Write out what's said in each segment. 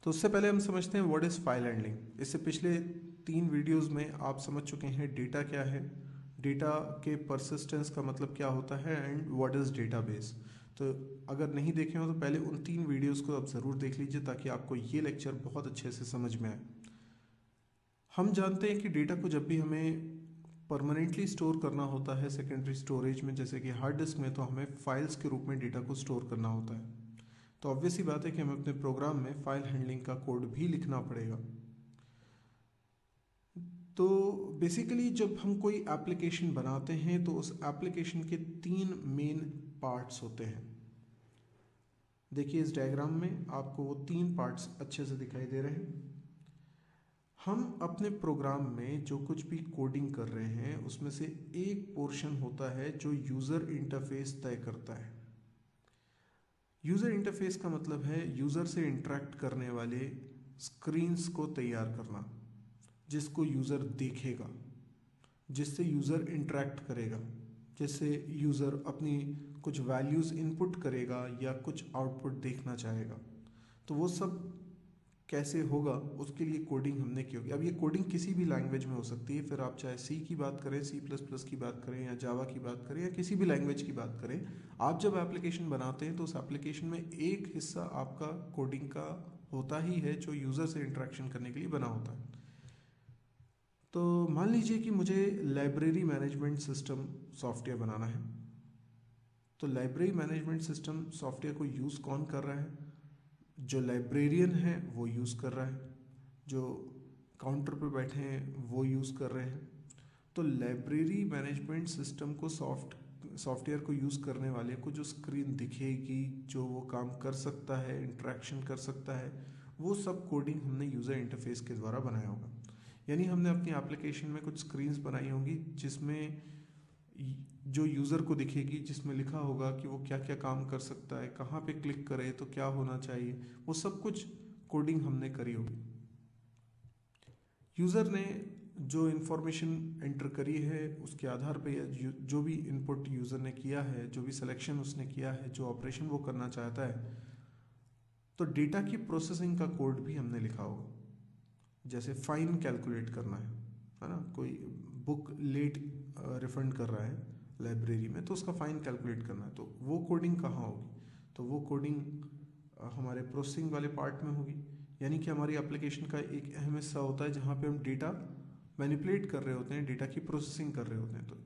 तो उससे पहले हम समझते हैं व्हाट इज़ फाइल हैंडलिंग। इससे पिछले 3 वीडियोस में आप समझ चुके हैं डेटा क्या है, डेटा के परसिस्टेंस का मतलब क्या होता है एंड व्हाट इज़ डेटाबेस। तो अगर नहीं देखे हो तो पहले उन 3 वीडियोस को आप ज़रूर देख लीजिए ताकि आपको ये लेक्चर बहुत अच्छे से समझ में आए। हम जानते हैं कि डेटा को जब भी हमें परमानेंटली स्टोर करना होता है सेकेंडरी स्टोरेज में, जैसे कि हार्ड डिस्क में, तो हमें फाइल्स के रूप में डेटा को स्टोर करना होता है। तो ऑब्वियस सी बात है कि हमें अपने प्रोग्राम में फाइल हैंडलिंग का कोड भी लिखना पड़ेगा। तो बेसिकली जब हम कोई एप्लीकेशन बनाते हैं तो उस एप्लीकेशन के 3 मेन पार्ट्स होते हैं। देखिए इस डायग्राम में आपको वो 3 पार्ट्स अच्छे से दिखाई दे रहे हैं। हम अपने प्रोग्राम में जो कुछ भी कोडिंग कर रहे हैं उसमें से एक पोर्शन होता है जो यूज़र इंटरफेस तय करता है। यूज़र इंटरफेस का मतलब है यूज़र से इंटरेक्ट करने वाले स्क्रीन्स को तैयार करना, जिसको यूज़र देखेगा, जिससे यूज़र इंटरेक्ट करेगा, जिससे यूज़र अपनी कुछ वैल्यूज़ इनपुट करेगा या कुछ आउटपुट देखना चाहेगा। तो वो सब कैसे होगा उसके लिए कोडिंग हमने की होगी। अब ये कोडिंग किसी भी लैंग्वेज में हो सकती है, फिर आप चाहे सी की बात करें, C++ की बात करें या जावा की बात करें या किसी भी लैंग्वेज की बात करें। आप जब एप्लीकेशन बनाते हैं तो उस एप्लीकेशन में एक हिस्सा आपका कोडिंग का होता ही है जो यूज़र से इंटरेक्शन करने के लिए बना होता है। तो मान लीजिए कि मुझे लाइब्रेरी मैनेजमेंट सिस्टम सॉफ्टवेयर बनाना है। तो लाइब्रेरी मैनेजमेंट सिस्टम सॉफ्टवेयर को यूज़ कौन कर रहा है? जो लाइब्रेरियन है वो यूज़ कर रहा है, जो काउंटर पे बैठे हैं वो यूज़ कर रहे हैं। तो लाइब्रेरी मैनेजमेंट सिस्टम को सॉफ्टवेयर को यूज़ करने वाले को जो स्क्रीन दिखेगी, जो वो काम कर सकता है, इंटरेक्शन कर सकता है, वो सब कोडिंग हमने यूज़र इंटरफेस के द्वारा बनाया होगा। यानी हमने अपनी एप्लीकेशन में कुछ स्क्रीन्स बनाई होंगी जिसमें जो यूज़र को दिखेगी, जिसमें लिखा होगा कि वो क्या क्या काम कर सकता है, कहाँ पे क्लिक करे तो क्या होना चाहिए, वो सब कुछ कोडिंग हमने करी होगी। यूज़र ने जो इन्फॉर्मेशन एंटर करी है उसके आधार पे या जो भी इनपुट यूज़र ने किया है, जो भी सिलेक्शन उसने किया है, जो ऑपरेशन वो करना चाहता है, तो डेटा की प्रोसेसिंग का कोड भी हमने लिखा होगा। जैसे फाइन कैलकुलेट करना है ना, कोई बुक लेट रिफंड कर रहा है लाइब्रेरी में, तो उसका फाइन कैलकुलेट करना है, तो वो कोडिंग कहाँ होगी? तो वो कोडिंग हमारे प्रोसेसिंग वाले पार्ट में होगी। यानी कि हमारी एप्लीकेशन का एक अहम हिस्सा होता है जहाँ पे हम डेटा मैनिपुलेट कर रहे होते हैं, डेटा की प्रोसेसिंग कर रहे होते हैं। तो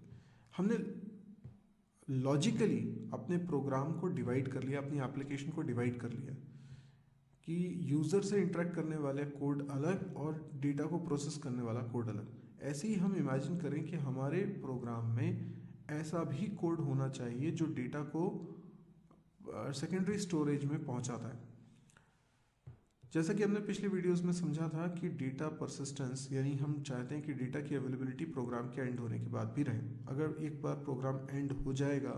हमने लॉजिकली अपने प्रोग्राम को डिवाइड कर लिया, अपनी एप्लीकेशन को डिवाइड कर लिया कि यूज़र से इंटरेक्ट करने वाले कोड अलग और डेटा को प्रोसेस करने वाला कोड अलग। ऐसे ही हम इमेजिन करें कि हमारे प्रोग्राम में ऐसा भी कोड होना चाहिए जो डेटा को सेकेंडरी स्टोरेज में पहुंचाता है। जैसा कि हमने पिछले वीडियोस में समझा था कि डेटा परसिस्टेंस, यानी हम चाहते हैं कि डेटा की अवेलेबिलिटी प्रोग्राम के एंड होने के बाद भी रहे। अगर एक बार प्रोग्राम एंड हो जाएगा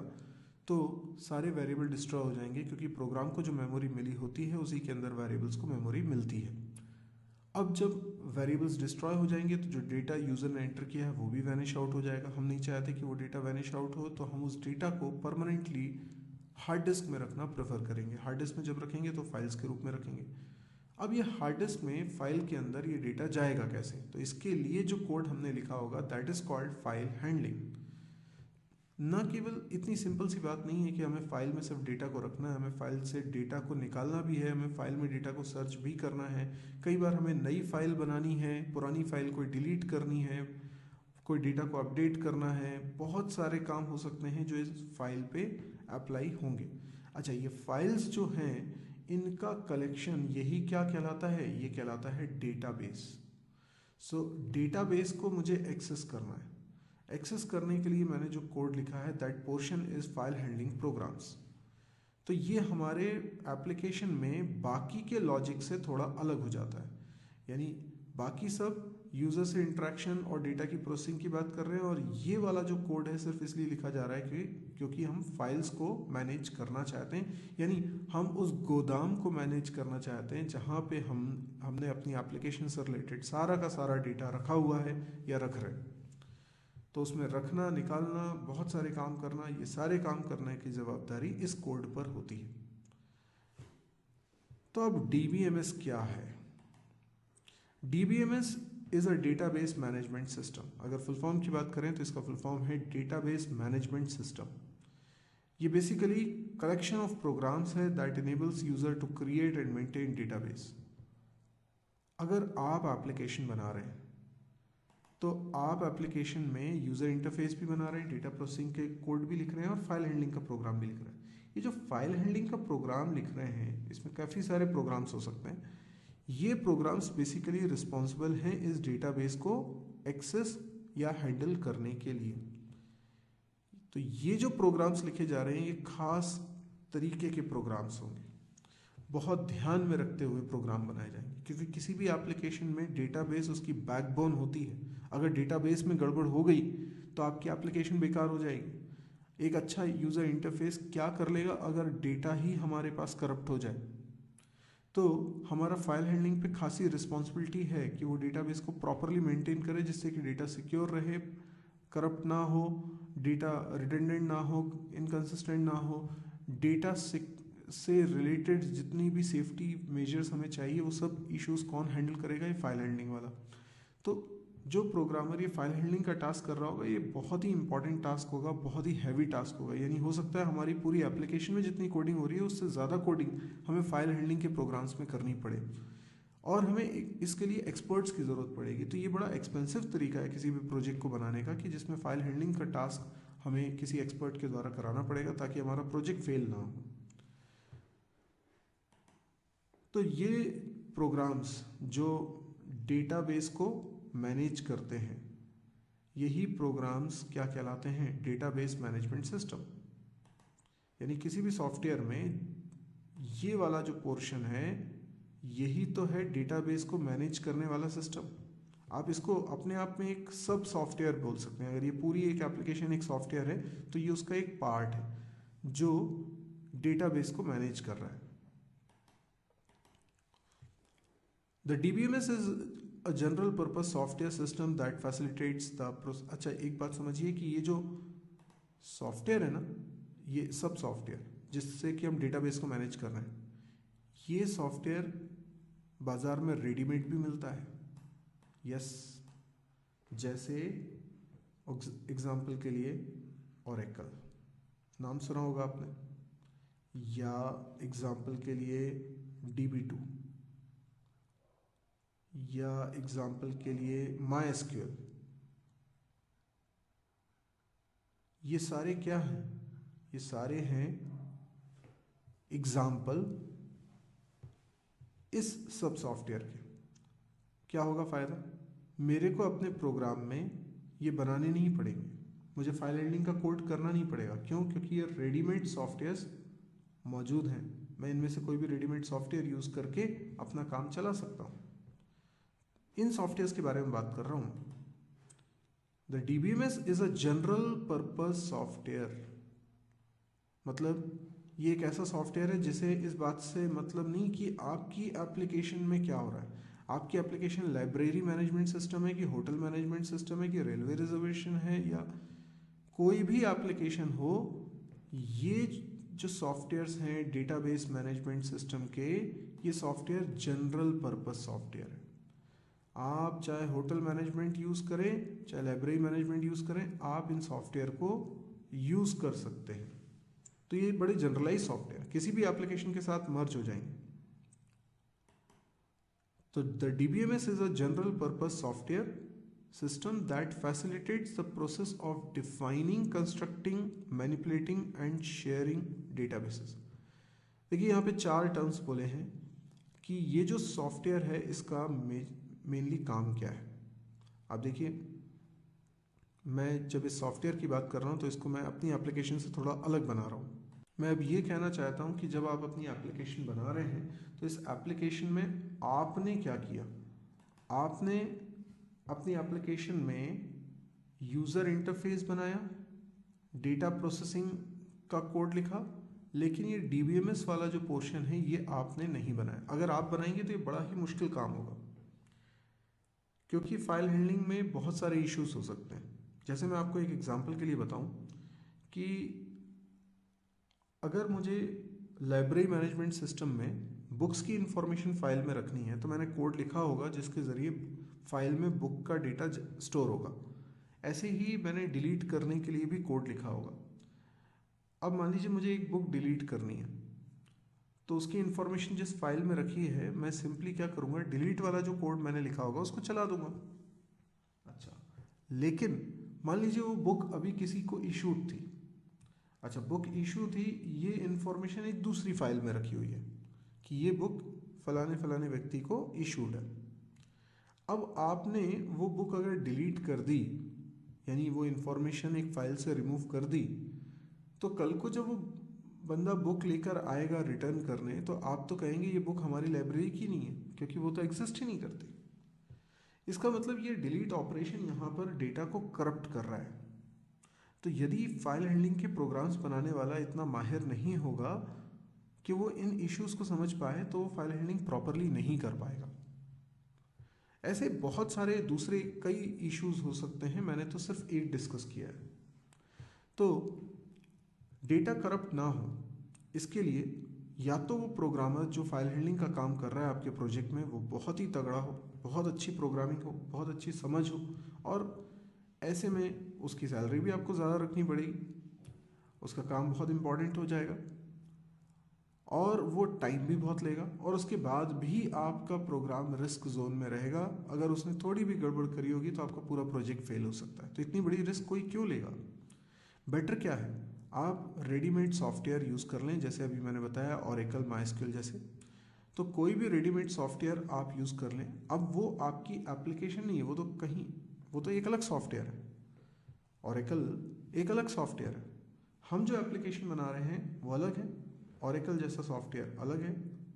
तो सारे वेरिएबल डिस्ट्रॉय हो जाएंगे, क्योंकि प्रोग्राम को जो मेमोरी मिली होती है उसी के अंदर वेरिएबल्स को मेमोरी मिलती है। अब जब वेरिएबल्स डिस्ट्रॉय हो जाएंगे तो जो डेटा यूज़र ने एंटर किया है वो भी वैनिश आउट हो जाएगा। हम नहीं चाहते कि वो डेटा वैनिश आउट हो, तो हम उस डेटा को परमानेंटली हार्ड डिस्क में रखना प्रेफर करेंगे। हार्ड डिस्क में जब रखेंगे तो फाइल्स के रूप में रखेंगे। अब ये हार्ड डिस्क में फाइल के अंदर ये डेटा जाएगा कैसे? तो इसके लिए जो कोड हमने लिखा होगा that is called file handling. न केवल इतनी सिंपल सी बात नहीं है कि हमें फाइल में सिर्फ डेटा को रखना है, हमें फाइल से डेटा को निकालना भी है, हमें फाइल में डेटा को सर्च भी करना है। कई बार हमें नई फाइल बनानी है, पुरानी फाइल को डिलीट करनी है, कोई डेटा को अपडेट करना है, बहुत सारे काम हो सकते हैं जो इस फाइल पे अप्लाई होंगे। अच्छा, ये फाइल्स जो हैं इनका कलेक्शन यही क्या कहलाता है? ये कहलाता है डेटाबेस। सो डेटाबेस को मुझे एक्सेस करना है। एक्सेस करने के लिए मैंने जो कोड लिखा है that portion is file handling programs. तो ये हमारे एप्लीकेशन में बाकी के लॉजिक से थोड़ा अलग हो जाता है। यानी बाकी सब यूज़र से इंटरेक्शन और डेटा की प्रोसेसिंग की बात कर रहे हैं, और ये वाला जो कोड है सिर्फ इसलिए लिखा जा रहा है क्योंकि हम फाइल्स को मैनेज करना चाहते हैं। यानी हम उस गोदाम को मैनेज करना चाहते हैं जहाँ पे हमने अपनी एप्लीकेशन से रिलेटेड सारा का सारा डेटा रखा हुआ है या रख रहे हैं। तो उसमें रखना, निकालना, बहुत सारे काम करना, ये सारे काम करने की जवाबदारी इस कोड पर होती है। तो अब DBMS क्या है? DBMS is a database management system. अगर फुल फॉर्म की बात करें तो इसका फुल फॉर्म है डेटाबेस मैनेजमेंट सिस्टम। ये बेसिकली कलेक्शन ऑफ प्रोग्राम्स है that enables user to create and maintain database. अगर आप एप्लीकेशन बना रहे हैं तो आप एप्लीकेशन में यूजर इंटरफेस भी बना रहे हैं, डेटा प्रोसेसिंग के कोड भी लिख रहे हैं और फाइल हैंडलिंग का प्रोग्राम भी लिख रहे हैं। ये जो फाइल हैंडलिंग का प्रोग्राम लिख रहे हैं इसमें काफ़ी सारे प्रोग्राम्स हो सकते हैं। ये प्रोग्राम्स बेसिकली रिस्पॉन्सिबल हैं इस डेटाबेस को एक्सेस या हैंडल करने के लिए। तो ये जो प्रोग्राम्स लिखे जा रहे हैं ये खास तरीके के प्रोग्राम्स होंगे, बहुत ध्यान में रखते हुए प्रोग्राम बनाए जाएंगे, क्योंकि किसी भी एप्लीकेशन में डेटाबेस उसकी बैकबोन होती है। अगर डेटाबेस में गड़बड़ हो गई तो आपकी एप्लीकेशन बेकार हो जाएगी। एक अच्छा यूज़र इंटरफेस क्या कर लेगा अगर डेटा ही हमारे पास करप्ट हो जाए? तो हमारा फाइल हैंडलिंग पे खासी रिस्पॉन्सिबिलिटी है कि वो डेटाबेस को प्रॉपरली मेंटेन करे, जिससे कि डेटा सिक्योर रहे, करप्ट ना हो, डेटा रिडंडेंट ना हो, इनकंसिस्टेंट ना हो। डेटा से रिलेटेड जितनी भी सेफ्टी मेजर्स हमें चाहिए वो सब इश्यूज कौन हैंडल करेगा? ये फाइल हैंडलिंग वाला। तो जो प्रोग्रामर ये फाइल हैंडलिंग का टास्क कर रहा होगा ये बहुत ही इंपॉर्टेंट टास्क होगा, बहुत ही हैवी टास्क होगा। यानी हो सकता है हमारी पूरी एप्लीकेशन में जितनी कोडिंग हो रही है उससे ज़्यादा कोडिंग हमें फाइल हैंडलिंग के प्रोग्राम्स में करनी पड़े, और हमें इसके लिए एक्सपर्ट्स की ज़रूरत पड़ेगी। तो ये बड़ा एक्सपेंसिव तरीका है किसी भी प्रोजेक्ट को बनाने का कि जिसमें फाइल हैंडलिंग का टास्क हमें किसी एक्सपर्ट के द्वारा कराना पड़ेगा ताकि हमारा प्रोजेक्ट फेल ना हो। तो ये प्रोग्राम्स जो डेटाबेस को मैनेज करते हैं यही प्रोग्राम्स क्या कहलाते हैं? Database management system. यानी किसी भी सॉफ्टवेयर में ये वाला जो पोर्शन है यही तो है डेटाबेस को मैनेज करने वाला सिस्टम। आप इसको अपने आप में एक सब सॉफ्टवेयर बोल सकते हैं। अगर ये पूरी एक एप्लीकेशन एक सॉफ्टवेयर है तो ये उसका एक पार्ट है जो डेटाबेस को मैनेज कर रहा है। The DBMS is a general purpose software system that facilitates the process। अच्छा एक बात समझिए कि ये जो सॉफ्टवेयर है ना, ये सब सॉफ्टवेयर जिससे कि हम डेटाबेस को मैनेज कर रहे हैं, ये सॉफ्टवेयर बाजार में रेडीमेड भी मिलता है। यस, जैसे एग्जाम्पल के लिए ओरेकल नाम सुना होगा आपने, या एग्जाम्पल के लिए DB2, या एग्जाम्पल के लिए MySQL। ये सारे क्या हैं? ये सारे हैं एग्जाम्पल इस सब सॉफ्टवेयर के। क्या होगा फ़ायदा? मेरे को अपने प्रोग्राम में ये बनाने नहीं पड़ेंगे, मुझे फाइल हैंडलिंग का कोड करना नहीं पड़ेगा। क्यों? क्योंकि ये रेडीमेड सॉफ्टवेयर्स मौजूद हैं। मैं इनमें से कोई भी रेडीमेड सॉफ्टवेयर यूज़ करके अपना काम चला सकता हूँ। इन सॉफ्टवेयर्स के बारे में बात कर रहा हूँ। The DBMS is a general purpose software, मतलब ये एक ऐसा सॉफ्टवेयर है जिसे इस बात से मतलब नहीं कि आपकी एप्लीकेशन में क्या हो रहा है। आपकी एप्लीकेशन लाइब्रेरी मैनेजमेंट सिस्टम है कि होटल मैनेजमेंट सिस्टम है कि रेलवे रिजर्वेशन है या कोई भी एप्लीकेशन हो, ये जो सॉफ्टवेयर्स हैं डेटाबेस मैनेजमेंट सिस्टम के, ये सॉफ्टवेयर जनरल पर्पस सॉफ्टवेयर है। आप चाहे होटल मैनेजमेंट यूज़ करें चाहे लाइब्रेरी मैनेजमेंट यूज़ करें, आप इन सॉफ्टवेयर को यूज़ कर सकते हैं। तो ये बड़े जनरलाइज सॉफ्टवेयर किसी भी एप्लीकेशन के साथ मर्ज हो जाएंगे। तो the DBMS is a general purpose software system that facilitates the process of defining, constructing, manipulating and sharing databases। देखिए यहाँ पे 4 टर्म्स बोले हैं कि ये जो सॉफ्टवेयर है इसका मेनली काम क्या है। आप देखिए, मैं जब इस सॉफ्टवेयर की बात कर रहा हूँ तो इसको मैं अपनी एप्लीकेशन से थोड़ा अलग बना रहा हूँ। मैं अब ये कहना चाहता हूँ कि जब आप अपनी एप्लीकेशन बना रहे हैं तो इस एप्लीकेशन में आपने क्या किया? आपने अपनी एप्लीकेशन में यूज़र इंटरफेस बनाया, डेटा प्रोसेसिंग का कोड लिखा, लेकिन ये DBMS वाला जो पोर्शन है ये आपने नहीं बनाया। अगर आप बनाएंगे तो ये बड़ा ही मुश्किल काम होगा, क्योंकि फाइल हैंडलिंग में बहुत सारे इश्यूज हो सकते हैं। जैसे मैं आपको एक एग्जांपल के लिए बताऊं कि अगर मुझे लाइब्रेरी मैनेजमेंट सिस्टम में बुक्स की इंफॉर्मेशन फाइल में रखनी है तो मैंने कोड लिखा होगा जिसके ज़रिए फाइल में बुक का डेटा स्टोर होगा। ऐसे ही मैंने डिलीट करने के लिए भी कोड लिखा होगा। अब मान लीजिए मुझे एक बुक डिलीट करनी है, तो उसकी इंफॉर्मेशन जिस फाइल में रखी है मैं सिंपली क्या करूँगा, डिलीट वाला जो कोड मैंने लिखा होगा उसको चला दूंगा। अच्छा, लेकिन मान लीजिए वो बुक अभी किसी को इशूड थी। अच्छा, बुक इशू थी, ये इंफॉर्मेशन एक दूसरी फाइल में रखी हुई है कि ये बुक फलाने फलाने व्यक्ति को इशूड है। अब आपने वो बुक अगर डिलीट कर दी, यानी वो इंफॉर्मेशन एक फाइल से रिमूव कर दी, तो कल को जब वो बंदा बुक लेकर आएगा रिटर्न करने, तो आप तो कहेंगे ये बुक हमारी लाइब्रेरी की नहीं है, क्योंकि वो तो एग्जिस्ट ही नहीं करती। इसका मतलब ये डिलीट ऑपरेशन यहाँ पर डेटा को करप्ट कर रहा है। तो यदि फाइल हैंडलिंग के प्रोग्राम्स बनाने वाला इतना माहिर नहीं होगा कि वो इन इश्यूज़ को समझ पाए, तो वो फाइल हैंडलिंग प्रॉपरली नहीं कर पाएगा। ऐसे बहुत सारे दूसरे कई इश्यूज हो सकते हैं, मैंने तो सिर्फ एक डिस्कस किया है। तो डेटा करप्ट ना हो, इसके लिए या तो वो प्रोग्रामर जो फाइल हैंडलिंग का काम कर रहा है आपके प्रोजेक्ट में वो बहुत ही तगड़ा हो, बहुत अच्छी प्रोग्रामिंग हो, बहुत अच्छी समझ हो, और ऐसे में उसकी सैलरी भी आपको ज़्यादा रखनी पड़ेगी, उसका काम बहुत इंपॉर्टेंट हो जाएगा और वो टाइम भी बहुत लेगा, और उसके बाद भी आपका प्रोग्राम रिस्क जोन में रहेगा। अगर उसने थोड़ी भी गड़बड़ करी होगी तो आपका पूरा प्रोजेक्ट फेल हो सकता है। तो इतनी बड़ी रिस्क कोई क्यों लेगा? बेटर क्या है, आप रेडीमेड सॉफ्टवेयर यूज़ कर लें, जैसे अभी मैंने बताया ओरेकल, माइस्क्यूएल जैसे। तो कोई भी रेडीमेड सॉफ्टवेयर आप यूज़ कर लें। अब वो आपकी एप्लीकेशन नहीं है, वो तो एक अलग सॉफ्टवेयर है। ओरेकल एक अलग सॉफ्टवेयर है, हम जो एप्लीकेशन बना रहे हैं वो अलग है। ओरेकल जैसा सॉफ्टवेयर अलग है,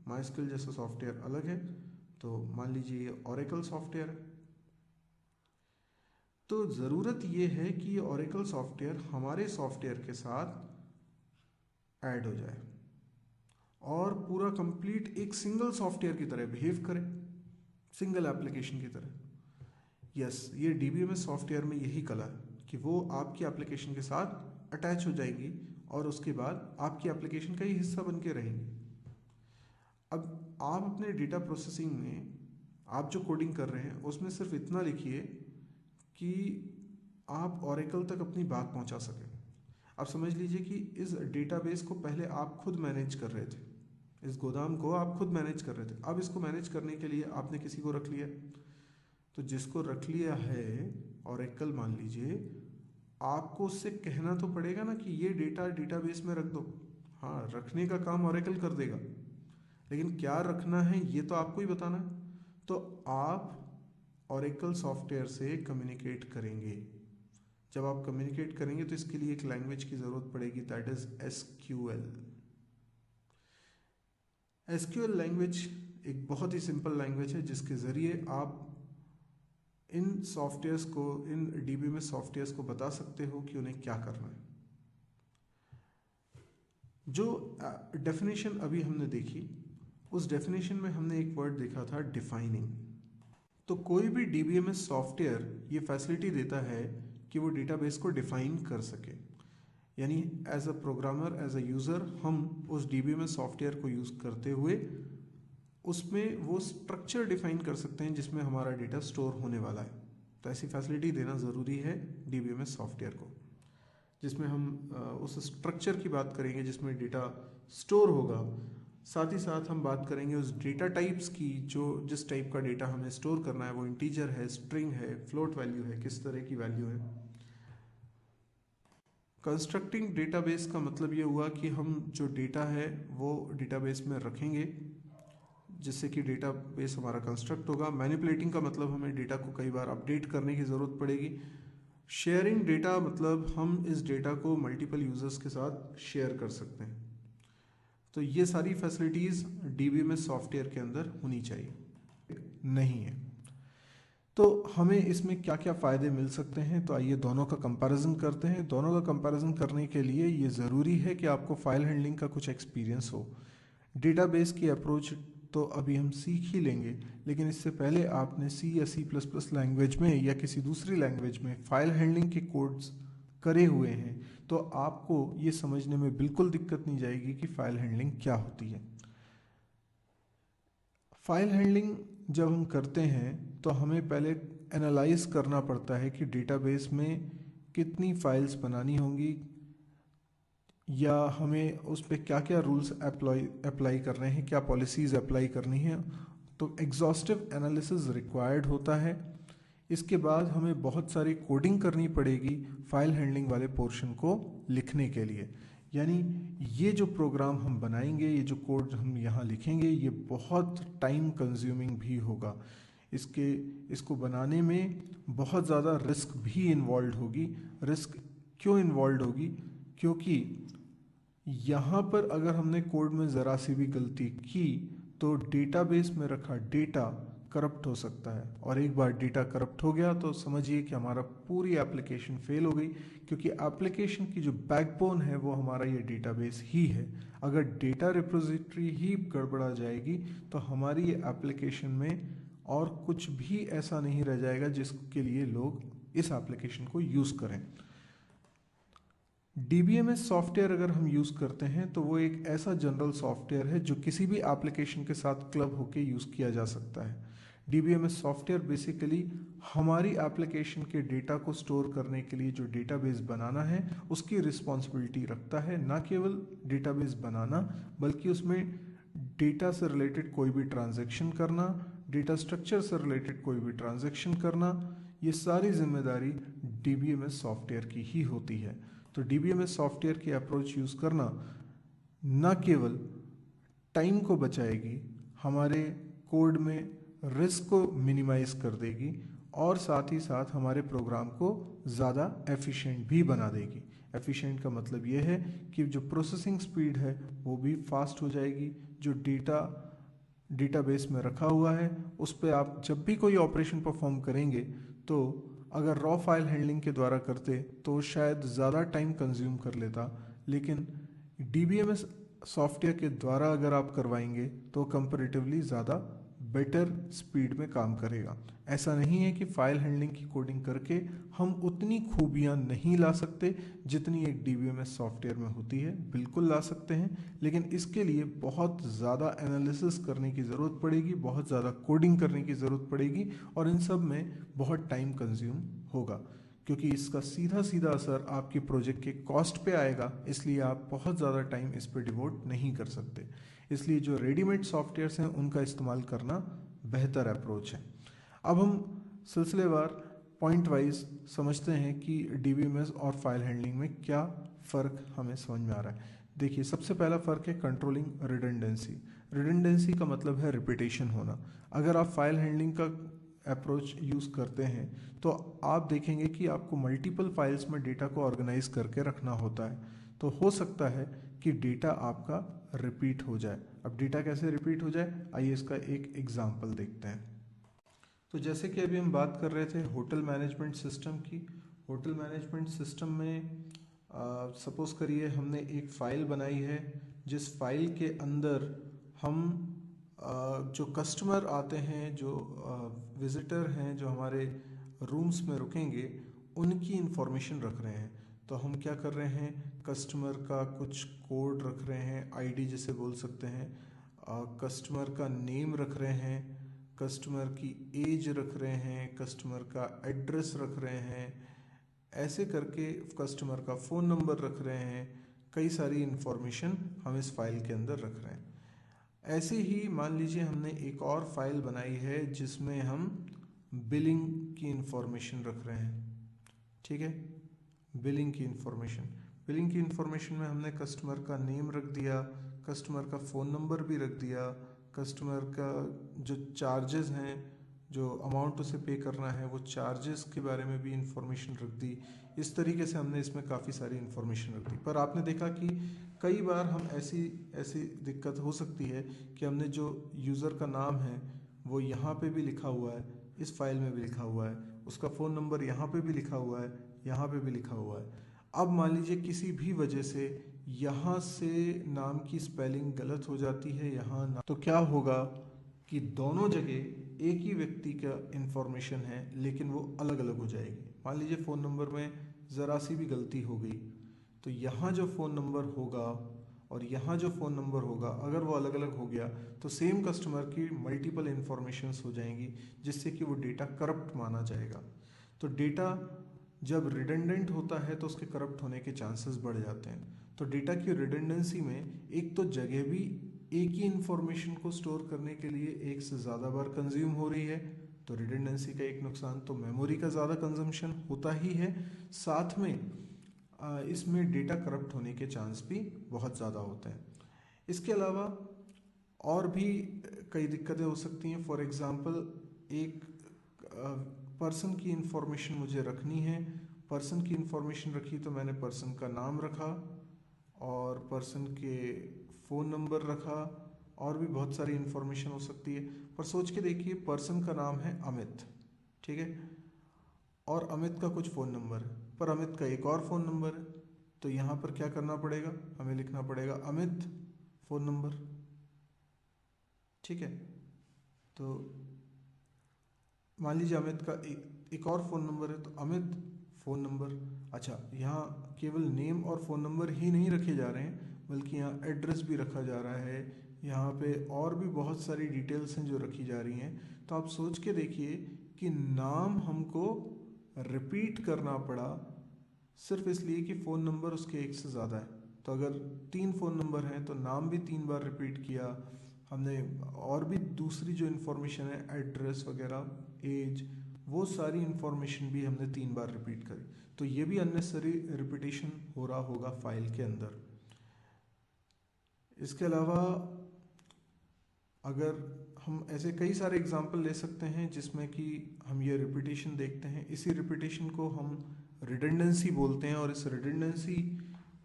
माइस्क्यूएल जैसा सॉफ्टवेयर अलग है। तो मान लीजिए ये ओरेकल सॉफ्टवेयर है, तो ज़रूरत ये है कि ये ओरेकल सॉफ्टवेयर हमारे सॉफ्टवेयर के साथ ऐड हो जाए और पूरा कंप्लीट एक सिंगल सॉफ्टवेयर की तरह बिहेव करे, सिंगल एप्लीकेशन की तरह। यस, ये डीबीएमएस सॉफ्टवेयर में यही कला है कि वो आपकी एप्लीकेशन के साथ अटैच हो जाएंगी और उसके बाद आपकी एप्लीकेशन का ही हिस्सा बन के रहेंगे। अब आप अपने डेटा प्रोसेसिंग में आप जो कोडिंग कर रहे हैं उसमें सिर्फ इतना लिखिए कि आप ओरेकल तक अपनी बात पहुंचा सकें। आप समझ लीजिए कि इस डेटाबेस को पहले आप खुद मैनेज कर रहे थे, इस गोदाम को आप खुद मैनेज कर रहे थे। अब इसको मैनेज करने के लिए आपने किसी को रख लिया, तो जिसको रख लिया है ओरेकल मान लीजिए, आपको उससे कहना तो पड़ेगा ना कि ये डेटा डेटाबेस में रख दो। हाँ, रखने का काम ओरेकल कर देगा, लेकिन क्या रखना है ये तो आपको ही बताना है। तो आप ओरेकल सॉफ्टवेयर से कम्युनिकेट करेंगे। जब आप कम्युनिकेट करेंगे तो इसके लिए एक लैंग्वेज की ज़रूरत पड़ेगी, that is SQL. SQL language एक बहुत ही सिंपल लैंग्वेज है जिसके ज़रिए आप इन सॉफ्टवेयर्स को, इन डीबीएमएस सॉफ्टवेयर्स को बता सकते हो कि उन्हें क्या करना है। जो डेफिनेशन अभी हमने देखी, उस डेफिनेशन में हमने एक वर्ड देखा था, डिफाइनिंग। तो कोई भी डीबीएमएस सॉफ्टवेयर ये फैसिलिटी देता है कि वो डेटाबेस को डिफाइन कर सके, यानी as a programmer, as a user, हम उस डीबीएमएस सॉफ्टवेयर को यूज़ करते हुए उसमें वो स्ट्रक्चर डिफाइन कर सकते हैं जिसमें हमारा डेटा स्टोर होने वाला है। तो ऐसी फैसिलिटी देना ज़रूरी है डीबीएमएस सॉफ्टवेयर को, जिसमें हम उस स्ट्रक्चर की बात करेंगे जिसमें डेटा स्टोर होगा। साथ ही साथ हम बात करेंगे उस डेटा टाइप्स की, जो जिस टाइप का डेटा हमें स्टोर करना है, वो इंटीजर है, स्ट्रिंग है, फ्लोट वैल्यू है, किस तरह की वैल्यू है। कंस्ट्रक्टिंग डेटाबेस का मतलब ये हुआ कि हम जो डेटा है वो डेटाबेस में रखेंगे जिससे कि डेटाबेस हमारा कंस्ट्रक्ट होगा। मैनिपुलेटिंग का मतलब हमें डेटा को कई बार अपडेट करने की ज़रूरत पड़ेगी। शेयरिंग डेटा मतलब हम इस डेटा को मल्टीपल यूजर्स के साथ शेयर कर सकते हैं। तो ये सारी फैसिलिटीज़ डीबीएमएस सॉफ्टवेयर के अंदर होनी चाहिए, नहीं है। तो हमें इसमें क्या क्या फ़ायदे मिल सकते हैं, तो आइए दोनों का कंपैरिजन करते हैं। दोनों का कंपैरिजन करने के लिए ये ज़रूरी है कि आपको फाइल हैंडलिंग का कुछ एक्सपीरियंस हो। डेटाबेस की अप्रोच तो अभी हम सीख ही लेंगे, लेकिन इससे पहले आपने सी या C++ लैंग्वेज में या किसी दूसरी लैंग्वेज में फाइल हैंडलिंग के कोड्स करे हुए हैं, तो आपको ये समझने में बिल्कुल दिक्कत नहीं जाएगी कि फाइल हैंडलिंग क्या होती है। फाइल हैंडलिंग जब हम करते हैं तो हमें पहले एनालाइज करना पड़ता है कि डेटाबेस में कितनी फाइल्स बनानी होंगी या हमें उस पर क्या क्या रूल्स अप्लाई करने हैं, क्या पॉलिसीज़ अप्लाई करनी है। तो एग्जॉस्टिव एनालिसिस रिक्वायर्ड होता है। इसके बाद हमें बहुत सारी कोडिंग करनी पड़ेगी फाइल हैंडलिंग वाले पोर्शन को लिखने के लिए। यानी ये जो प्रोग्राम हम बनाएंगे, ये जो कोड हम यहाँ लिखेंगे, ये बहुत टाइम कंज्यूमिंग भी होगा। इसको बनाने में बहुत ज़्यादा रिस्क भी इन्वॉल्व होगी। रिस्क क्यों इन्वॉल्व होगी? क्योंकि यहाँ पर अगर हमने कोड में ज़रा सी भी गलती की तो डेटाबेस में रखा डेटा करप्ट हो सकता है, और एक बार डेटा करप्ट हो गया तो समझिए कि हमारा पूरी एप्लीकेशन फेल हो गई, क्योंकि एप्लीकेशन की जो बैकबोन है वो हमारा ये डेटाबेस ही है। अगर डेटा रिपोजिटरी ही गड़बड़ा जाएगी तो हमारी ये एप्लीकेशन में और कुछ भी ऐसा नहीं रह जाएगा जिसके लिए लोग इस एप्लीकेशन को यूज़ करें। DBMS सॉफ्टवेयर अगर हम यूज़ करते हैं तो वो एक ऐसा जनरल सॉफ्टवेयर है जो किसी भी एप्लीकेशन के साथ क्लब होकर यूज़ किया जा सकता है। DBMS सॉफ्टवेयर बेसिकली हमारी एप्लीकेशन के डेटा को स्टोर करने के लिए जो डेटाबेस बनाना है उसकी रिस्पॉन्सिबिलिटी रखता है। ना केवल डेटाबेस बनाना बल्कि उसमें डेटा से रिलेटेड कोई भी ट्रांजैक्शन करना, डेटा स्ट्रक्चर से रिलेटेड कोई भी ट्रांजैक्शन करना, ये सारी जिम्मेदारी DBMS सॉफ्टवेयर की ही होती है। तो DBMS सॉफ्टवेयर की अप्रोच यूज़ करना न केवल टाइम को बचाएगी, हमारे कोड में रिस्क को मिनिमाइज कर देगी और साथ ही साथ हमारे प्रोग्राम को ज़्यादा एफिशिएंट भी बना देगी। एफिशिएंट का मतलब ये है कि जो प्रोसेसिंग स्पीड है वो भी फास्ट हो जाएगी। जो डेटाबेस में रखा हुआ है उस पर आप जब भी कोई ऑपरेशन परफॉर्म करेंगे तो अगर रॉ फाइल हैंडलिंग के द्वारा करते तो शायद ज़्यादा टाइम कंज्यूम कर लेता, लेकिन DBMS सॉफ्टवेयर के द्वारा अगर आप करवाएंगे तो कंपैरेटिवली ज़्यादा बेटर स्पीड में काम करेगा। ऐसा नहीं है कि फाइल हैंडलिंग की कोडिंग करके हम उतनी खूबियां नहीं ला सकते जितनी एक DBMS सॉफ्टवेयर में होती है। बिल्कुल ला सकते हैं, लेकिन इसके लिए बहुत ज़्यादा एनालिसिस करने की ज़रूरत पड़ेगी, बहुत ज़्यादा कोडिंग करने की ज़रूरत पड़ेगी और इन सब में बहुत टाइम कंज्यूम होगा, क्योंकि इसका सीधा सीधा असर आपके प्रोजेक्ट के कॉस्ट पे आएगा। इसलिए आप बहुत ज़्यादा टाइम इस पर डिवोट नहीं कर सकते। इसलिए जो रेडीमेड सॉफ्टवेयर्स हैं उनका इस्तेमाल करना बेहतर अप्रोच है। अब हम सिलसिलेवार पॉइंट वाइज समझते हैं कि DBMS और फाइल हैंडलिंग में क्या फ़र्क हमें समझ में आ रहा है। देखिए, सबसे पहला फ़र्क है कंट्रोलिंग रिडंडेंसी। रिडंडेंसी का मतलब है रिपीटेशन होना। अगर आप फाइल हैंडलिंग का अप्रोच यूज़ करते हैं तो आप देखेंगे कि आपको मल्टीपल फाइल्स में डेटा को ऑर्गेनाइज करके रखना होता है, तो हो सकता है कि डेटा आपका रिपीट हो जाए। अब डेटा कैसे रिपीट हो जाए, आइए इसका एक एग्जांपल देखते हैं। तो जैसे कि अभी हम बात कर रहे थे होटल मैनेजमेंट सिस्टम की। होटल मैनेजमेंट सिस्टम में सपोज़ करिए हमने एक फ़ाइल बनाई है जिस फाइल के अंदर हम जो कस्टमर आते हैं, जो विज़िटर हैं, जो हमारे रूम्स में रुकेंगे, उनकी इंफॉर्मेशन रख रहे हैं। तो हम क्या कर रहे हैं, कस्टमर का कुछ कोड रख रहे हैं, आईडी जिसे बोल सकते हैं, कस्टमर का नेम रख रहे हैं, कस्टमर की एज रख रहे हैं, कस्टमर का एड्रेस रख रहे हैं, ऐसे करके कस्टमर का फ़ोन नंबर रख रहे हैं। कई सारी इंफॉर्मेशन हम इस फाइल के अंदर रख रहे हैं। ऐसे ही मान लीजिए हमने एक और फाइल बनाई है जिसमें हम बिलिंग की इंफॉर्मेशन रख रहे हैं। ठीक है, बिलिंग की इंफॉर्मेशन में हमने कस्टमर का नेम रख दिया, कस्टमर का फ़ोन नंबर भी रख दिया, कस्टमर का जो चार्जेस हैं, जो अमाउंट उसे पे करना है, वो चार्जेस के बारे में भी इंफॉर्मेशन रख दी। इस तरीके से हमने इसमें काफ़ी सारी इंफॉर्मेशन रख दी। पर आपने देखा कि कई बार हम ऐसी दिक्कत हो सकती है कि हमने जो यूज़र का नाम है वो यहाँ पे भी लिखा हुआ है, इस फाइल में भी लिखा हुआ है, उसका फ़ोन नंबर यहाँ पे भी लिखा हुआ है, यहाँ पे भी लिखा हुआ है। अब मान लीजिए किसी भी वजह से यहाँ से नाम की स्पेलिंग गलत हो जाती है, यहाँ तो क्या होगा कि दोनों जगह एक ही व्यक्ति का इंफॉर्मेशन है लेकिन वो अलग अलग हो जाएगी। मान लीजिए फ़ोन नंबर में ज़रा सी भी गलती हो गई तो यहाँ जो फ़ोन नंबर होगा और यहाँ जो फ़ोन नंबर होगा अगर वो अलग अलग हो गया तो सेम कस्टमर की मल्टीपल इन्फॉर्मेशंस हो जाएंगी, जिससे कि वो डेटा करप्ट माना जाएगा। तो डेटा जब रिडंडेंट होता है तो उसके करप्ट होने के चांसेस बढ़ जाते हैं। तो डेटा की रिडंडेंसी में एक तो जगह भी एक ही इंफॉर्मेशन को स्टोर करने के लिए एक से ज़्यादा बार कंज्यूम हो रही है, तो रिडंडेंसी का एक नुकसान तो मेमोरी का ज़्यादा कंजम्पशन होता ही है, साथ में इसमें डेटा करप्ट होने के चांस भी बहुत ज़्यादा होते हैं। इसके अलावा और भी कई दिक्कतें हो सकती हैं। फॉर एग्ज़ाम्पल, एक पर्सन की इंफॉर्मेशन मुझे रखनी है, पर्सन की इंफॉर्मेशन रखी तो मैंने पर्सन का नाम रखा और पर्सन के फ़ोन नंबर रखा, और भी बहुत सारी इन्फॉर्मेशन हो सकती है। पर सोच के देखिए, पर्सन का नाम है अमित, ठीक है, और अमित का कुछ फ़ोन नंबर है, पर अमित का एक और फ़ोन नंबर है। तो यहाँ पर क्या करना पड़ेगा, हमें लिखना पड़ेगा अमित फ़ोन नंबर, ठीक है। तो मान लीजिए अमित का एक और फ़ोन नंबर है, तो अमित फ़ोन नंबर। अच्छा, यहाँ केवल नेम और फ़ोन नंबर ही नहीं रखे जा रहे हैं, बल्कि यहाँ एड्रेस भी रखा जा रहा है, यहाँ पे और भी बहुत सारी डिटेल्स हैं जो रखी जा रही हैं। तो आप सोच के देखिए कि नाम हमको रिपीट करना पड़ा सिर्फ इसलिए कि फ़ोन नंबर उसके एक से ज़्यादा है। तो अगर 3 फ़ोन नंबर हैं तो नाम भी 3 बार रिपीट किया हमने, और भी दूसरी जो इन्फॉर्मेशन है, एड्रेस वगैरह, एज, वो सारी इन्फॉर्मेशन भी हमने 3 बार रिपीट करी। तो ये भी अननेसेसरी रिपीटेशन हो रहा होगा फाइल के अंदर। इसके अलावा अगर हम ऐसे कई सारे एग्जाम्पल ले सकते हैं जिसमें कि हम ये रिपीटेशन देखते हैं, इसी रिपीटेशन को हम रिडंडेंसी बोलते हैं, और इस रिडंडेंसी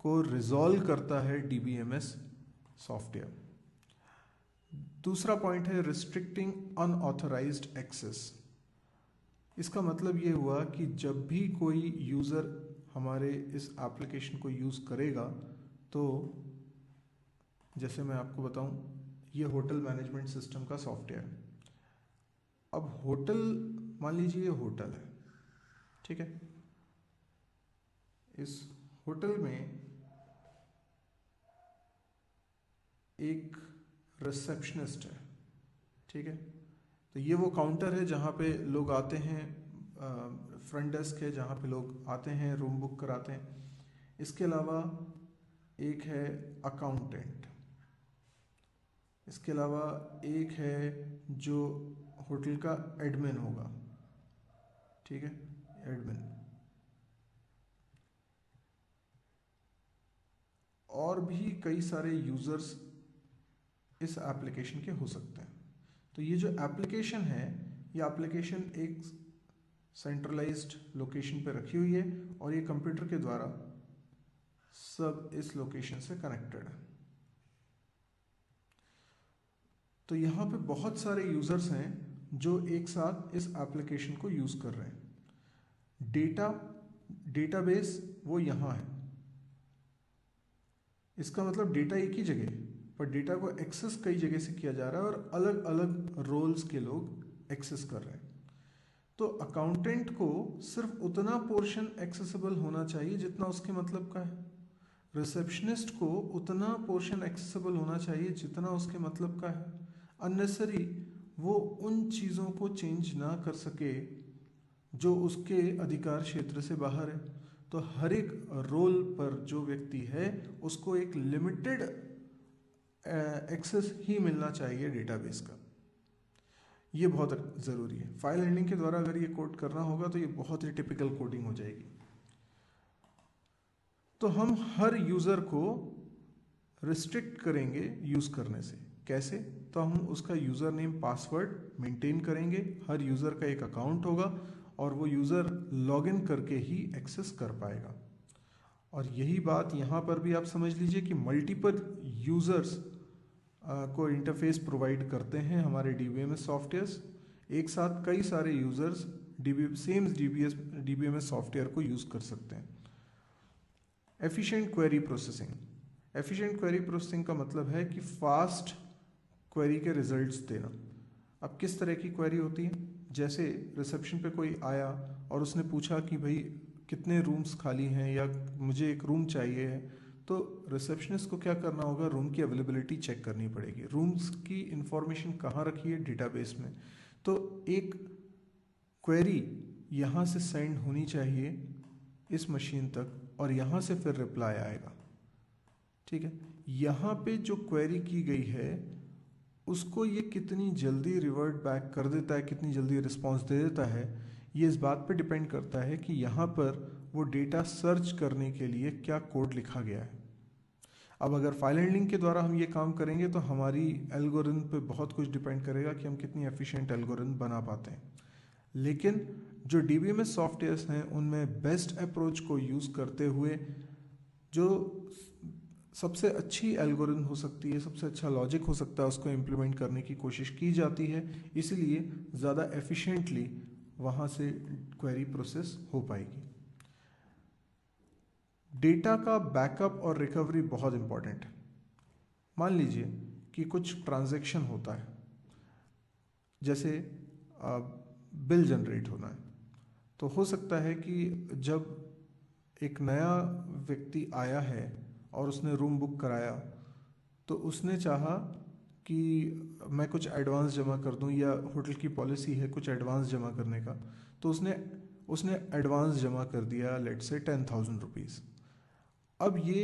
को रिजॉल्व करता है DBMS सॉफ्टवेयर। दूसरा पॉइंट है रिस्ट्रिक्टिंग अनऑथराइज्ड एक्सेस। इसका मतलब ये हुआ कि जब भी कोई यूज़र हमारे इस एप्लीकेशन को यूज़ करेगा, तो जैसे मैं आपको बताऊं, ये होटल मैनेजमेंट सिस्टम का सॉफ्टवेयर है। अब होटल, मान लीजिए ये होटल है, ठीक है, इस होटल में एक रिसेप्शनिस्ट है, ठीक है। तो ये वो काउंटर है जहाँ पे लोग आते हैं, फ्रंट डेस्क है जहाँ पे लोग आते हैं, रूम बुक कराते हैं। इसके अलावा एक है अकाउंटेंट, इसके अलावा एक है जो होटल का एडमिन होगा, ठीक है, एडमिन, और भी कई सारे यूज़र्स इस एप्लीकेशन के हो सकते हैं। तो ये जो एप्लीकेशन है, ये एप्लीकेशन एक सेंट्रलाइज्ड लोकेशन पे रखी हुई है, और ये कंप्यूटर के द्वारा सब इस लोकेशन से कनेक्टेड है। तो यहाँ पे बहुत सारे यूज़र्स हैं जो एक साथ इस एप्लीकेशन को यूज़ कर रहे हैं। डेटाबेस वो यहाँ है, इसका मतलब डेटा एक ही जगह, पर डेटा को एक्सेस कई जगह से किया जा रहा है और अलग अलग रोल्स के लोग एक्सेस कर रहे हैं। तो अकाउंटेंट को सिर्फ उतना पोर्शन एक्सेसिबल होना चाहिए जितना उसके मतलब का है, रिसेप्शनिस्ट को उतना पोर्शन एक्सेसिबल होना चाहिए जितना उसके मतलब का है। अननेसरी वो उन चीज़ों को चेंज ना कर सके जो उसके अधिकार क्षेत्र से बाहर है। तो हर एक रोल पर जो व्यक्ति है उसको एक लिमिटेड एक्सेस ही मिलना चाहिए डेटाबेस का। ये बहुत ज़रूरी है। फाइल हैंडलिंग के द्वारा अगर ये कोड करना होगा तो ये बहुत ही टिपिकल कोडिंग हो जाएगी। तो हम हर यूज़र को रिस्ट्रिक्ट करेंगे यूज़ करने से। कैसे? तो हम उसका यूज़र नेम पासवर्ड मेंटेन करेंगे, हर यूज़र का एक अकाउंट होगा और वो यूज़र लॉगिन करके ही एक्सेस कर पाएगा। और यही बात यहाँ पर भी आप समझ लीजिए कि मल्टीपल यूज़र्स को इंटरफेस प्रोवाइड करते हैं हमारे DBMS सॉफ्टवेयर्स। एक साथ कई सारे यूज़र्स सेम DBMS सॉफ्टवेयर को यूज़ कर सकते हैं। Efficient query processing. Efficient query processing का मतलब है कि फास्ट क्वेरी के रिजल्ट्स देना। अब किस तरह की क्वेरी होती है? जैसे रिसेप्शन पे कोई आया और उसने पूछा कि भाई कितने रूम्स खाली हैं या मुझे एक रूम चाहिए है, तो रिसेप्शनिस्ट को क्या करना होगा, रूम की अवेलेबिलिटी चेक करनी पड़ेगी, रूम्स की इंफॉर्मेशन कहाँ रखी है डेटाबेस में। तो एक क्वेरी यहाँ से सेंड होनी चाहिए इस मशीन तक और यहाँ से फिर रिप्लाई आएगा, ठीक है। यहाँ पे जो क्वेरी की गई है उसको ये कितनी जल्दी रिवर्ट बैक कर देता है, कितनी जल्दी रिस्पॉन्स दे देता है, ये इस बात पे डिपेंड करता है कि यहाँ पर वो डेटा सर्च करने के लिए क्या कोड लिखा गया है। अब अगर फाइल हैंडलिंग के द्वारा हम ये काम करेंगे तो हमारी एल्गोरिथम पे बहुत कुछ डिपेंड करेगा कि हम कितनी एफिशिएंट एल्गोरिथम बना पाते हैं। लेकिन जो डीबीएमएस सॉफ्टवेयर्स हैं उनमें बेस्ट अप्रोच को यूज़ करते हुए जो सबसे अच्छी एल्गोरिथम हो सकती है, सबसे अच्छा लॉजिक हो सकता है, उसको इम्प्लीमेंट करने की कोशिश की जाती है। इसलिए ज़्यादा एफिशिएंटली वहाँ से क्वेरी प्रोसेस हो पाएगी। डेटा का बैकअप और रिकवरी बहुत इंपॉर्टेंट है। मान लीजिए कि कुछ ट्रांजैक्शन होता है, जैसे बिल जनरेट होना है, तो हो सकता है कि जब एक नया व्यक्ति आया है और उसने रूम बुक कराया तो उसने चाहा कि मैं कुछ एडवांस जमा कर दूं, या होटल की पॉलिसी है कुछ एडवांस जमा करने का, तो उसने एडवांस जमा कर दिया, लेट्स से 10,000 रुपीज़। अब ये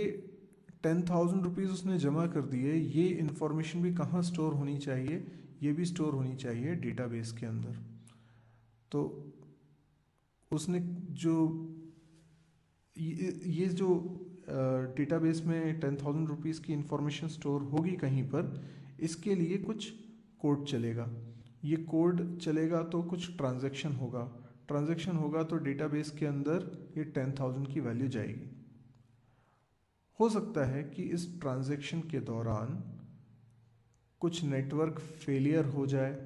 10,000 रुपीज़ उसने जमा कर दिए, ये इन्फॉर्मेशन भी कहाँ स्टोर होनी चाहिए, ये भी स्टोर होनी चाहिए डेटाबेस के अंदर। तो उसने जो ये जो डेटाबेस में 10,000 रुपीज़ की इंफॉर्मेशन स्टोर होगी कहीं पर, इसके लिए कुछ कोड चलेगा। ये कोड चलेगा तो कुछ ट्रांजैक्शन होगा तो डेटाबेस के अंदर ये 10,000 की वैल्यू जाएगी। हो सकता है कि इस ट्रांजैक्शन के दौरान कुछ नेटवर्क फेलियर हो जाए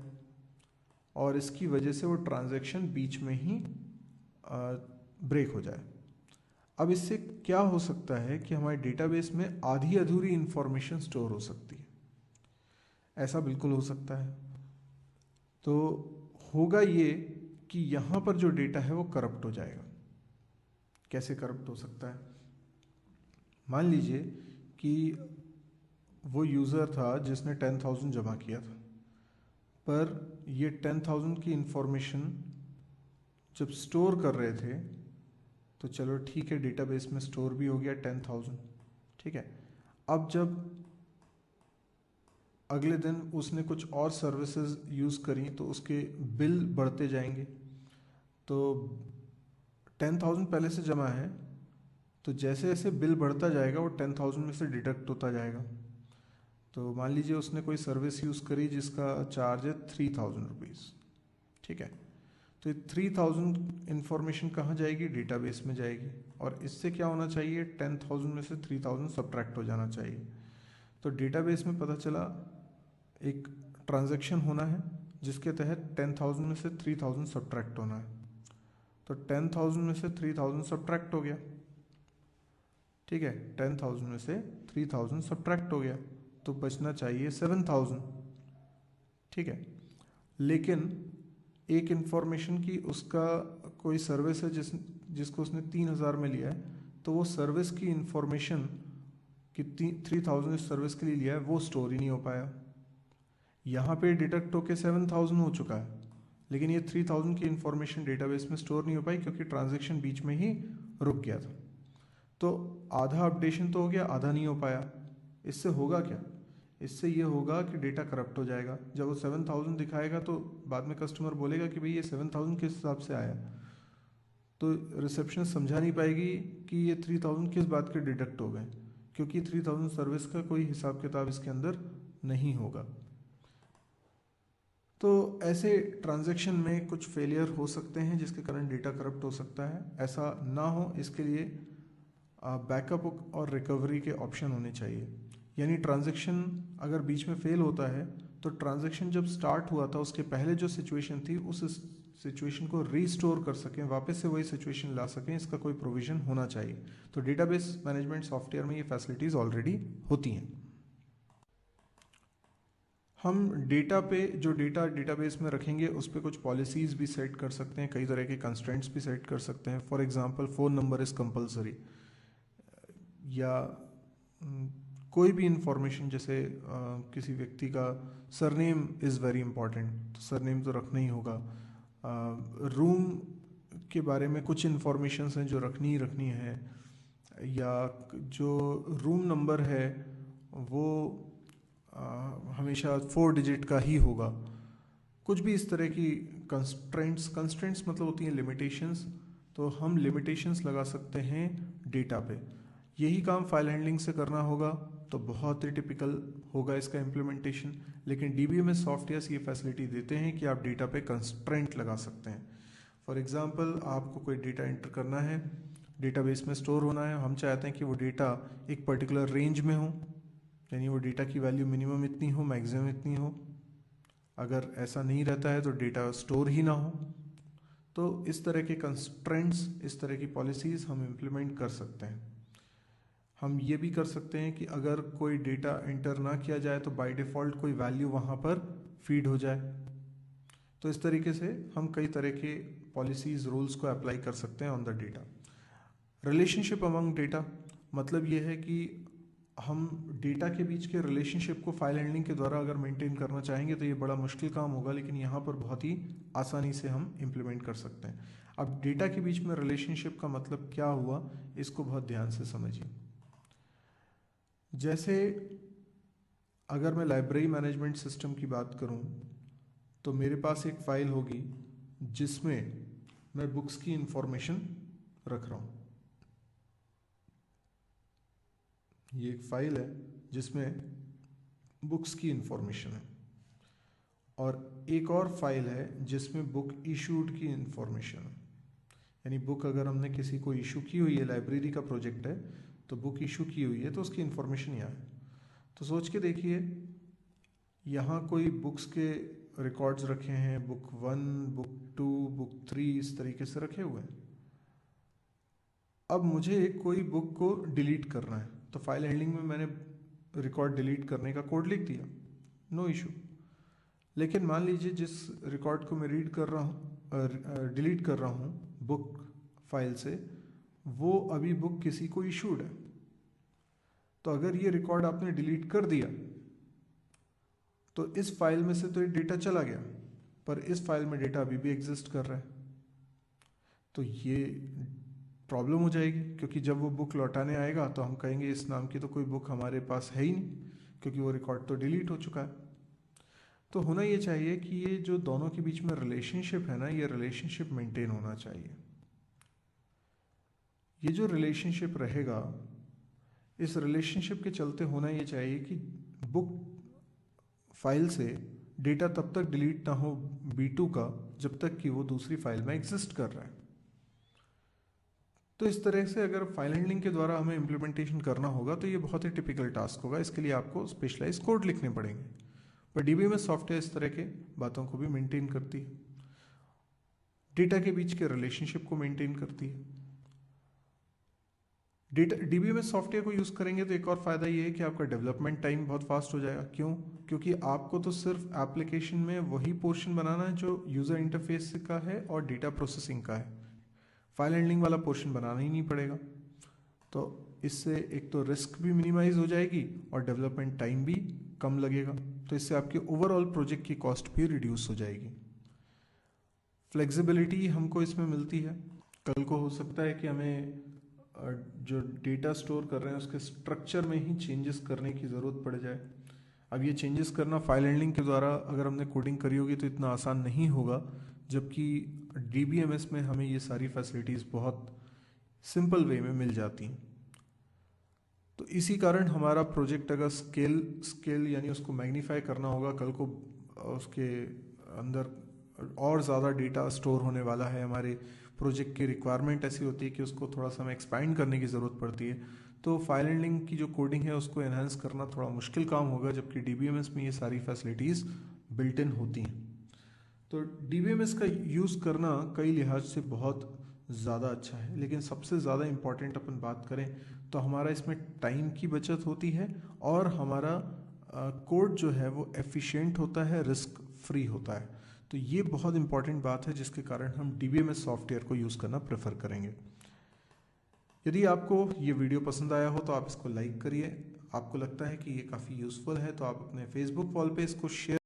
और इसकी वजह से वो ट्रांजैक्शन बीच में ही ब्रेक हो जाए। अब इससे क्या हो सकता है कि हमारे डेटाबेस में आधी अधूरी इंफॉर्मेशन स्टोर हो सकती है, ऐसा बिल्कुल हो सकता है। तो होगा ये कि यहाँ पर जो डेटा है वो करप्ट हो जाएगा। कैसे करप्ट हो सकता है? मान लीजिए कि वो यूज़र था जिसने 10,000 जमा किया था, पर ये 10,000 की इंफॉर्मेशन जब स्टोर कर रहे थे तो चलो ठीक है, डेटाबेस में स्टोर भी हो गया 10,000, ठीक है। अब जब अगले दिन उसने कुछ और सर्विसेज यूज़ करी तो उसके बिल बढ़ते जाएंगे। तो 10,000 पहले से जमा है, तो जैसे जैसे बिल बढ़ता जाएगा वो 10,000 में से डिडक्ट होता जाएगा। तो मान लीजिए उसने कोई सर्विस यूज़ करी जिसका चार्ज है 3,000 रुपीज़, ठीक है। तो 3,000 इंफॉर्मेशन कहाँ जाएगी? डेटाबेस में जाएगी। और इससे क्या होना चाहिए? 10,000 में से 3,000 सब्ट्रैक्ट हो जाना चाहिए। तो डेटाबेस में पता चला एक ट्रांजैक्शन होना है जिसके तहत 10,000 में से 3,000 सब्ट्रैक्ट होना है। तो 10,000 में से 3,000 सब्ट्रैक्ट हो गया, ठीक है। 10,000 में से 3,000 सब्ट्रैक्ट हो गया तो बचना चाहिए 7,000, ठीक है। लेकिन एक इंफॉर्मेशन की उसका कोई सर्विस है जिसको उसने 3,000 में लिया है, तो वो सर्विस की इंफॉर्मेशन कि 3,000 इस सर्विस के लिए लिया है वो स्टोर ही नहीं हो पाया। यहाँ पे डिडक्ट होके 7,000 हो चुका है, लेकिन ये 3,000 की इंफॉर्मेशन डेटाबेस में स्टोर नहीं हो पाई क्योंकि ट्रांजैक्शन बीच में ही रुक गया था। तो आधा अपडेशन तो हो गया, आधा नहीं हो पाया। इससे होगा क्या? इससे ये होगा कि डेटा करप्ट हो जाएगा। जब वो 7,000 दिखाएगा तो बाद में कस्टमर बोलेगा कि भाई ये 7,000 किस हिसाब से आया, तो रिसेप्शन समझा नहीं पाएगी कि ये 3,000 किस बात के डिडक्ट हो गए, क्योंकि 3,000 सर्विस का कोई हिसाब किताब इसके अंदर नहीं होगा। तो ऐसे ट्रांजैक्शन में कुछ फेलियर हो सकते हैं जिसके कारण डेटा करप्ट हो सकता है। ऐसा ना हो इसके लिए बैकअप और रिकवरी के ऑप्शन होने चाहिए। यानी ट्रांजैक्शन अगर बीच में फेल होता है तो ट्रांजैक्शन जब स्टार्ट हुआ था उसके पहले जो सिचुएशन थी उस सिचुएशन को रीस्टोर कर सकें, वापस से वही सिचुएशन ला सकें, इसका कोई प्रोविजन होना चाहिए। तो डेटाबेस मैनेजमेंट सॉफ्टवेयर में ये फैसिलिटीज़ ऑलरेडी होती हैं। हम डेटा पे जो डेटाबेस में रखेंगे उस पर कुछ पॉलिसीज़ भी सेट कर सकते हैं, कई तरह के कंस्ट्रेंट्स भी सेट कर सकते हैं। For example phone number is compulsory, या कोई भी इंफॉर्मेशन, जैसे किसी व्यक्ति का सरनेम इज़ वेरी इंपॉर्टेंट, तो सरनेम तो रखना ही होगा। रूम के बारे में कुछ इंफॉर्मेशंस हैं जो रखनी ही रखनी है, या जो रूम नंबर है वो हमेशा 4 डिजिट का ही होगा। कुछ भी इस तरह की कंस्ट्रेंट्स मतलब होती हैं लिमिटेशंस, तो हम लिमिटेशंस लगा सकते हैं डेटा पे। यही काम फाइल हैंडलिंग से करना होगा, तो बहुत ही टिपिकल होगा इसका इम्प्लीमेंटेशन। लेकिन DBMS सॉफ्टवेयर्स ये फैसिलिटी देते हैं कि आप डेटा पे कंस्ट्रेंट लगा सकते हैं। फॉर एग्जांपल, आपको कोई डेटा एंटर करना है, डेटाबेस में स्टोर होना है, हम चाहते हैं कि वो डेटा एक पर्टिकुलर रेंज में हो, यानी वो डेटा की वैल्यू मिनिमम इतनी हो, मैक्सिमम इतनी हो। अगर ऐसा नहीं रहता है तो डेटा स्टोर ही ना हो। तो इस तरह के कंस्ट्रेंट्स, इस तरह की पॉलिसीज़ हम इम्प्लीमेंट कर सकते हैं। हम ये भी कर सकते हैं कि अगर कोई डेटा एंटर ना किया जाए तो बाय डिफ़ॉल्ट कोई वैल्यू वहाँ पर फीड हो जाए। तो इस तरीके से हम कई तरह के पॉलिसीज़, रूल्स को अप्लाई कर सकते हैं on the data. Relationship among data, मतलब ये है कि हम डेटा के बीच के रिलेशनशिप को फाइल हैंडलिंग के द्वारा अगर मेंटेन करना चाहेंगे तो ये बड़ा मुश्किल काम होगा, लेकिन यहाँ पर बहुत ही आसानी से हम इम्प्लीमेंट कर सकते हैं। अब डेटा के बीच में रिलेशनशिप का मतलब क्या हुआ, इसको बहुत ध्यान से समझिए। जैसे अगर मैं लाइब्रेरी मैनेजमेंट सिस्टम की बात करूं, तो मेरे पास एक फ़ाइल होगी जिसमें मैं बुक्स की इंफॉर्मेशन रख रहा हूं। ये एक फ़ाइल है जिसमें बुक्स की इंफॉर्मेशन है, और एक और फाइल है जिसमें बुक इशूड की इंफॉर्मेशन है। यानी बुक अगर हमने किसी को इशू की हुई है, लाइब्रेरी का प्रोजेक्ट है तो बुक इशू की हुई है, तो उसकी इंफॉर्मेशन यहाँ है। तो सोच के देखिए, यहाँ कोई बुक्स के रिकॉर्ड्स रखे हैं, बुक 1, बुक 2, बुक 3, इस तरीके से रखे हुए हैं। अब मुझे कोई बुक को डिलीट करना है, तो फाइल हैंडलिंग में मैंने रिकॉर्ड डिलीट करने का कोड लिख दिया, नो इशू। लेकिन मान लीजिए जिस रिकॉर्ड को मैं रीड कर रहा हूँ, डिलीट कर रहा हूँ बुक फाइल से, वो अभी बुक किसी को इशूड है। तो अगर ये रिकॉर्ड आपने डिलीट कर दिया तो इस फाइल में से तो ये डेटा चला गया, पर इस फाइल में डेटा अभी भी एग्जिस्ट कर रहा है। तो ये प्रॉब्लम हो जाएगी, क्योंकि जब वो बुक लौटाने आएगा तो हम कहेंगे इस नाम की तो कोई बुक हमारे पास है ही नहीं, क्योंकि वो रिकॉर्ड तो डिलीट हो चुका है। तो होना ये चाहिए कि ये जो दोनों के बीच में रिलेशनशिप है ना, ये रिलेशनशिप मेंटेन होना चाहिए। ये जो रिलेशनशिप रहेगा, इस रिलेशनशिप के चलते होना ये चाहिए कि बुक फाइल से डेटा तब तक डिलीट ना हो B2 का, जब तक कि वो दूसरी फाइल में एग्जिस्ट कर रहा है। तो इस तरह से अगर फाइल हैंडलिंग के द्वारा हमें इम्प्लीमेंटेशन करना होगा तो ये बहुत ही टिपिकल टास्क होगा। इसके लिए आपको स्पेशलाइज कोड लिखने पड़ेंगे, पर DBMS सॉफ्टवेयर इस तरह के बातों को भी मेंटेन करती है, डेटा के बीच के रिलेशनशिप को मेंटेन करती है। DBMS सॉफ्टवेयर को यूज़ करेंगे तो एक और फ़ायदा ये है कि आपका डेवलपमेंट टाइम बहुत फास्ट हो जाएगा। क्यों? क्योंकि आपको तो सिर्फ एप्लीकेशन में वही पोर्शन बनाना है जो यूज़र इंटरफेस का है और डेटा प्रोसेसिंग का है, फाइल हैंडलिंग वाला पोर्शन बनाना ही नहीं पड़ेगा। तो इससे एक तो रिस्क भी मिनिमाइज हो जाएगी और डेवलपमेंट टाइम भी कम लगेगा, तो इससे आपके ओवरऑल प्रोजेक्ट की कॉस्ट भी रिड्यूस हो जाएगी। फ्लेक्सिबिलिटी हमको इसमें मिलती है। कल को हो सकता है कि हमें जो डेटा स्टोर कर रहे हैं उसके स्ट्रक्चर में ही चेंजेस करने की ज़रूरत पड़ जाए। अब ये चेंजेस करना फाइल हैंडलिंग के द्वारा अगर हमने कोडिंग करी होगी तो इतना आसान नहीं होगा, जबकि DBMS में हमें ये सारी फैसिलिटीज़ बहुत सिंपल वे में मिल जाती हैं। तो इसी कारण हमारा प्रोजेक्ट अगर स्केल यानी उसको मैग्नीफाई करना होगा, कल को उसके अंदर और ज़्यादा डेटा स्टोर होने वाला है, हमारे प्रोजेक्ट की रिक्वायरमेंट ऐसी होती है कि उसको थोड़ा सा हमें एक्सपैंड करने की ज़रूरत पड़ती है, तो फाइल हैंडलिंग की जो कोडिंग है उसको एनहांस करना थोड़ा मुश्किल काम होगा, जबकि DBMS में ये सारी फैसिलिटीज़ बिल्ट इन होती हैं। तो DBMS का यूज़ करना कई लिहाज से बहुत ज़्यादा अच्छा है, लेकिन सबसे ज़्यादा इम्पॉर्टेंट अपन बात करें तो हमारा इसमें टाइम की बचत होती है और हमारा कोड जो है वो एफिशिएंट होता है, रिस्क फ्री होता है। तो ये बहुत इंपॉर्टेंट बात है जिसके कारण हम DBMS सॉफ्टवेयर को यूज़ करना प्रेफर करेंगे। यदि आपको ये वीडियो पसंद आया हो तो आप इसको लाइक करिए, आपको लगता है कि ये काफ़ी यूज़फुल है तो आप अपने फेसबुक वॉल पे इसको शेयर